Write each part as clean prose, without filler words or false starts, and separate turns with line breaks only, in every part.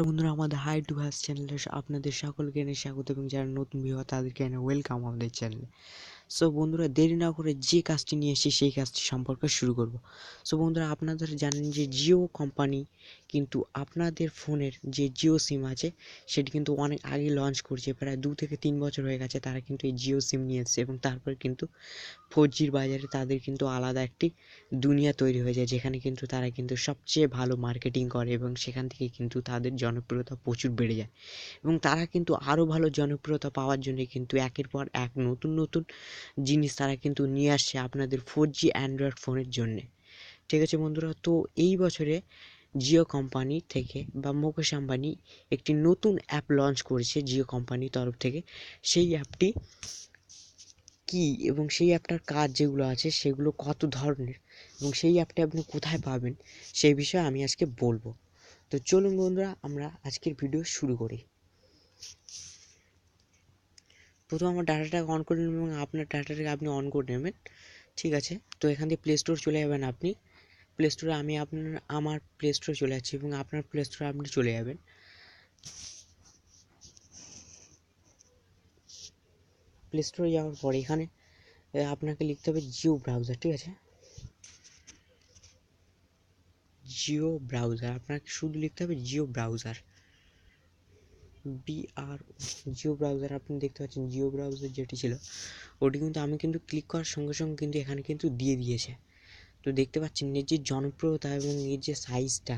বন্ধুরা, আমাদের high two হ্যাস চ্যানেলে আপনাদের সকলকে এনে স্বাগত এবং যারা নতুন ভিউয়ার তাদেরকে এনে ওয়েলকাম আমাদের চ্যানেলে। সো বন্ধুরা, দেরি না করে যে কাজটি নিয়ে এসেছি সেই কাজটি সম্পর্কে শুরু করব। সো বন্ধুরা, আপনারা জানেন যে জিও কোম্পানি কিন্তু আপনাদের ফোনের যে জিও সিম আছে সেটি কিন্তু অনেক আগে লঞ্চ করছে, প্রায় 2 থেকে 3 বছর হয়ে গেছে তারা কিন্তু এই জিও সিম নিয়ে এসেছে এবং তারপর কিন্তু 4Gর বাজারে তাদের কিন্তু আলাদা একটি দুনিয়া তৈরি হয়ে যায়, যেখানে কিন্তু তারা কিন্তু সবচেয়ে ভালো মার্কেটিং করে এবং সেখান থেকে কিন্তু তাদের জনপ্রিয়তা প্রচুর বেড়ে যায় এবং তারা কিন্তু আরও ভালো জনপ্রিয়তা পাওয়ার জন্য কিন্তু একের পর এক নতুন নতুন জিনিস তারা কিন্তু নিয়ে আসছে আপনাদের 4G অ্যান্ড্রয়েড ফোনের জন্যে। ঠিক আছে বন্ধুরা, তো এই বছরে জিও কোম্পানি থেকে বা মুকেশ আম্বানি একটি নতুন অ্যাপ লঞ্চ করেছে জিও কোম্পানির তরফ থেকে। সেই অ্যাপটি কি এবং সেই অ্যাপটার কাজ যেগুলো আছে সেগুলো কত ধরনের এবং সেই অ্যাপটা আপনি কোথায় পাবেন সেই বিষয়ে আমি আজকে বলবো। তো চলুন বন্ধুরা, আমরা আজকের ভিডিও শুরু করি। প্রথম আমার ডাটাটাকে অন করে নেবেন এবং আপনার ডাটাটাকে আপনি অন করে নেবেন। ঠিক আছে, তো এখান থেকে প্লে স্টোর চলে যাবেন আপনি। প্লে স্টোরে আমার প্লে স্টোরে চলে যাচ্ছি এবং আপনার প্লে স্টোরে আপনি চলে যাবেন। প্লে স্টোরে যাওয়ার পরে এখানে আপনাকে লিখতে হবে জিও ব্রাউজার। ঠিক আছে, জিও ব্রাউজার, আপনাকে শুধু লিখতে হবে Jio browser, BR Jio browser. আপনি দেখতে পাচ্ছেন জিও ব্রাউজার যেটি ছিল ওটি কিন্তু আমি কিন্তু ক্লিক করার সঙ্গে সঙ্গে কিন্তু এখানে কিন্তু দিয়ে দিয়েছে। তো দেখতে পাচ্ছেন এর যে জনপ্রিয়তা এবং এর যে সাইজটা,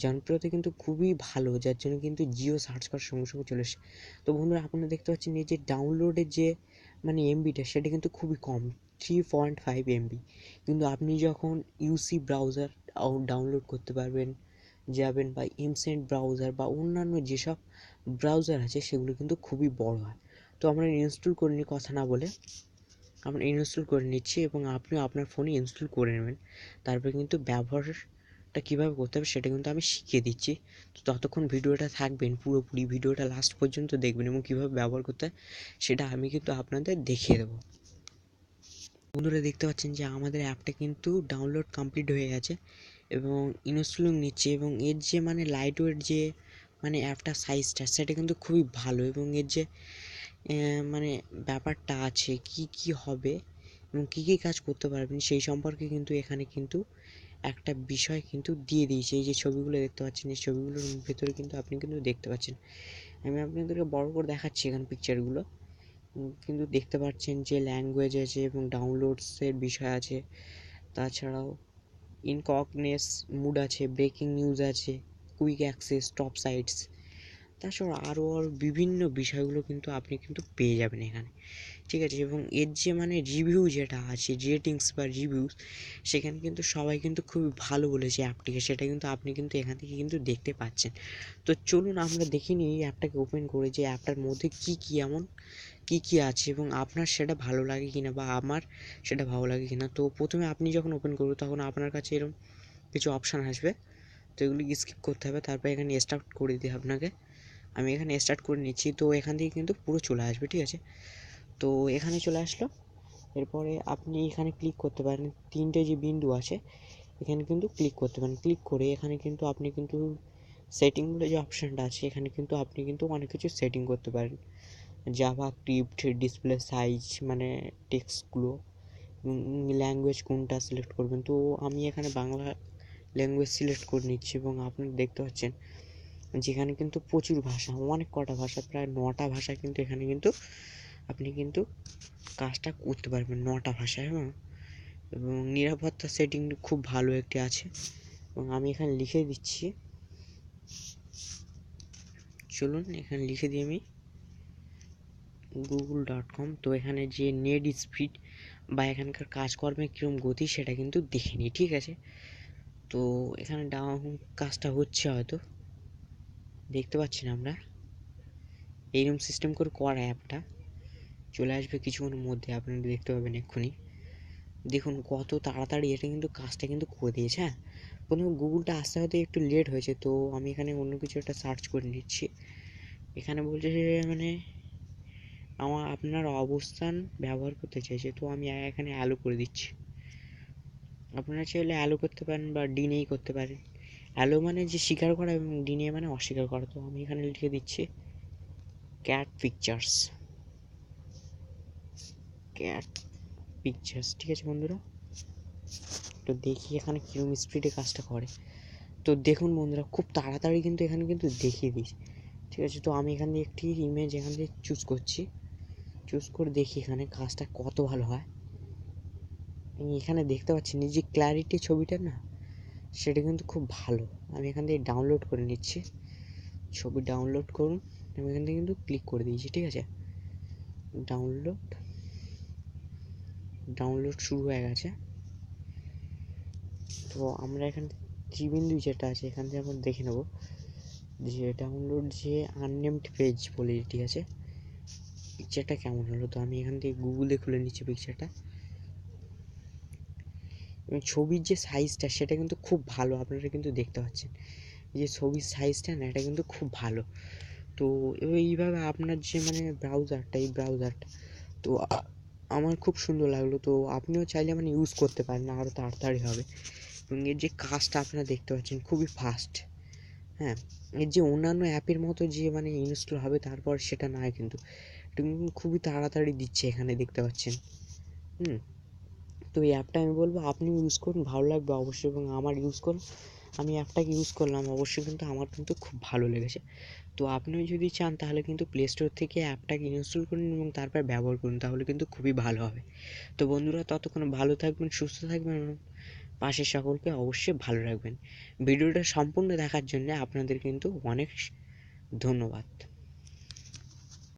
জনপ্রিয়তা কিন্তু খুবই ভালো, যার জন্য কিন্তু জিও সার্চ করার সঙ্গে সঙ্গে চলে এসেছে। তো বন্ধুরা, আপনারা দেখতে পাচ্ছেন এই যে ডাউনলোডের যে এমবিটা সেটা কিন্তু খুবই কম, 3.5 MB। কিন্তু আপনি যখন ইউসি ব্রাউজার ডাউনলোড করতে যাবেন বা ইমসেন্ট ব্রাউজার বা অন্যান্য যেসব ব্রাউজার আছে সেগুলো কিন্তু খুবই বড় হয়। তো আমরা ইনস্টল করে নিই, কথা না বলে আমরা ইনস্টল করে নিচ্ছি এবং আপনিও আপনার ফোনে ইনস্টল করে নেবেন। তারপরে কিন্তু ব্যবহারটা কীভাবে করতে হবে সেটা কিন্তু আমি শিখিয়ে দিচ্ছি। তো ততক্ষণ ভিডিওটা থাকবেন, পুরোপুরি ভিডিওটা লাস্ট পর্যন্ত দেখবেন এবং কীভাবে ব্যবহার করতে হয় সেটা আমি কিন্তু আপনাদের দেখিয়ে দেবো। বন্ধুরা, দেখতে পাচ্ছেন যে আমাদের অ্যাপটা কিন্তু ডাউনলোড কমপ্লিট হয়ে গেছে এবং ইনস্টলিং নিচ্ছে এবং এর যে লাইট ওয়েট যে অ্যাপটার সাইজটা সেটা কিন্তু খুবই ভালো এবং এর যে ব্যাপারটা আছে কি কি হবে এবং কী কী কাজ করতে পারবেন সেই সম্পর্কে কিন্তু এখানে কিন্তু একটা বিষয় কিন্তু দিয়ে দিয়েছে। এই যে ছবিগুলো দেখতে পাচ্ছেন, এই ছবিগুলোর ভেতরে কিন্তু আপনি কিন্তু দেখতে পাচ্ছেন, আমি আপনাদেরকে বড় করে দেখাচ্ছি এখানে পিকচারগুলো, কিন্তু দেখতে পাচ্ছেন যে ল্যাঙ্গুয়েজ আছে এবং ডাউনলোডসের বিষয় আছে, তাছাড়াও ইনকগনেস মুড আছে, ব্রেকিং নিউজ আছে, কুইক অ্যাক্সেস, টপ সাইটস, তাছাড়া আরও বিভিন্ন বিষয়গুলো কিন্তু আপনি কিন্তু পেয়ে যাবেন এখানে। ঠিক আছে, এবং এর যে রিভিউ যেটা আছে, রেটিংস বা রিভিউস, সেখানে কিন্তু সবাই কিন্তু খুবই ভালো বলেছে অ্যাপটিকে, সেটা কিন্তু আপনি কিন্তু এখান থেকে কিন্তু দেখতে পাচ্ছেন। তো চলুন আমরা দেখে নিই এই অ্যাপটাকে ওপেন করে যে অ্যাপটার মধ্যে কী কী আছে এবং আপনার সেটা ভালো লাগে কিনা বা আমার সেটা ভালো লাগে কিনা। তো প্রথমে আপনি যখন ওপেন করবেন তখন আপনার কাছে এরকম কিছু অপশান আসবে, তো এগুলি স্কিপ করতে হবে, তারপর এখানে স্টার্ট করে দিতে হবে আপনাকে। আমি এখানে স্টার্ট করে নিচ্ছি, তো এখান থেকে কিন্তু পুরো চলে আসবে। ঠিক আছে, তো এখানে চলে আসলো। এরপরে আপনি এখানে ক্লিক করতে পারেন, 3টে যে বিন্দু আছে এখানে কিন্তু ক্লিক করতে পারেন। ক্লিক করে এখানে কিন্তু আপনি কিন্তু সেটিং বলে যে অপশানটা আছে এখানে কিন্তু আপনি কিন্তু অনেক কিছু সেটিং করতে পারেন, জাভাস্ক্রিপ্ট, ডিসপ্লে সাইজ, টেক্সটগুলো, ল্যাঙ্গুয়েজ কোনটা সিলেক্ট করবেন। তো আমি এখানে বাংলা ল্যাঙ্গুয়েজ সিলেক্ট করে নিচ্ছি এবং আপনি দেখতে পাচ্ছেন যেখানে কিন্তু প্রচুর ভাষা, অনেক কটা ভাষা, প্রায় 9টা ভাষা কিন্তু এখানে কিন্তু আপনি কিন্তু কাজটা করতে পারবেন, 9টা ভাষায়। হ্যাঁ, এবং নিরাপত্তা সেটিং খুব ভালো একটি আছে এবং আমি এখানে লিখে দিচ্ছি, চলুন এখানে লিখে দিই আমি google.com। তো এখানে যে নেট স্পিড বা এখানকার কাজকর্মের কীরকম গতি সেটা কিন্তু দেখে নিই। ঠিক আছে, তো এখানে কাজটা হচ্ছে, হয়তো দেখতে পাচ্ছি না আমরা, এইরকম সিস্টেম করে করা অ্যাপটা চলে আসবে কিছুক্ষণের মধ্যে, আপনারা দেখতে পাবেন এক্ষুনি। দেখুন কত তাড়াতাড়ি এটা কিন্তু কাজটা কিন্তু করে দিয়েছে। হ্যাঁ, প্রথমে গুগলটা আসতে হয়তো একটু লেট হয়েছে, তো আমি এখানে অন্য কিছু একটা সার্চ করে নিচ্ছি। এখানে বলছে যে আপনার অবস্থান ব্যবহার করতে চাইছে, তো আমি এখানে অ্যালো করে দিচ্ছি। আপনারা চাইলে অ্যালো করতে পারেন বা ডিনেই করতে পারেন, অ্যালো মানে যে স্বীকার করা এবং ডিনে মানে অস্বীকার করা। তো আমি এখানে লিখে দিচ্ছি ক্যাট পিকচার্স, ক্যাট পিকচার্স। ঠিক আছে বন্ধুরা, তো দেখি এখানে কীরকম স্পিডে কাজটা করে। তো দেখুন বন্ধুরা, খুব তাড়াতাড়ি কিন্তু এখানে কিন্তু দেখিয়ে দিয়েছে। ঠিক আছে, তো আমি এখান থেকে একটি ইমেজ এখান থেকে চুজ করছি, চুজ করে দেখি এখানে কাজটা কত ভালো হয়। এখানে দেখতে পাচ্ছেন এই যে ক্ল্যারিটি ছবিটা না, সেটা কিন্তু খুব ভালো। আমি এখান থেকে ডাউনলোড করে নিচ্ছি, ছবি ডাউনলোড করুন। আমি এখান থেকে কিন্তু ক্লিক করে দিয়েছি। ঠিক আছে, ডাউনলোড ডাউনলোড শুরু হয়ে গেছে। তো আমরা এখানে ত্রিবিন্দু যেটা আছে এখান থেকে আমরা দেখে নেব যে ডাউনলোড যে আননেমড পেজ বলে, ঠিক আছে, পিকচারটা কেমন হলো। তো আমি এখান থেকে গুগলে খুলে নিচ্ছি পিকচারটা, এবং ছবির যে সাইজটা সেটা কিন্তু খুব ভালো। আপনারা কিন্তু দেখতে পাচ্ছেন যে ছবির সাইজটা না, এটা কিন্তু খুব ভালো। তো এইভাবে আপনার যে মানে ব্রাউজারটা, এই ব্রাউজারটা তো আমার খুব সুন্দর লাগলো। তো আপনিও চাইলে মানে ইউজ করতে পারেন, আরও তাড়াতাড়ি হবে। এবং এর যে কাজটা আপনারা দেখতে পাচ্ছেন খুবই ফাস্ট। হ্যাঁ, এর যে অন্যান্য অ্যাপের মতো যে মানে ইনস্টল হবে তারপর সেটা নয়, কিন্তু এটা কিন্তু খুবই তাড়াতাড়ি দিচ্ছে এখানে দেখতে পাচ্ছেন। তো এই অ্যাপটা আমি বলবো আপনিও ইউজ করুন, ভালো লাগবে অবশ্যই। এবং আমার ইউজ করুন, আমি অ্যাপটাকে ইউজ করলাম অবশ্যই, কিন্তু আমার কিন্তু খুব ভালো লেগেছে। তো আপনিও যদি চান তাহলে কিন্তু প্লে স্টোর থেকে অ্যাপটাকে ইনস্টল করুন এবং তারপর ব্যবহার করুন, তাহলে কিন্তু খুবই ভালো হবে। তো বন্ধুরা, ততক্ষণ ভালো থাকবেন, সুস্থ থাকবেন এবং পাশের সকলকে অবশ্যই ভালো রাখবেন। ভিডিওটা সম্পূর্ণ দেখার জন্য আপনাদের কিন্তু অনেক ধন্যবাদ।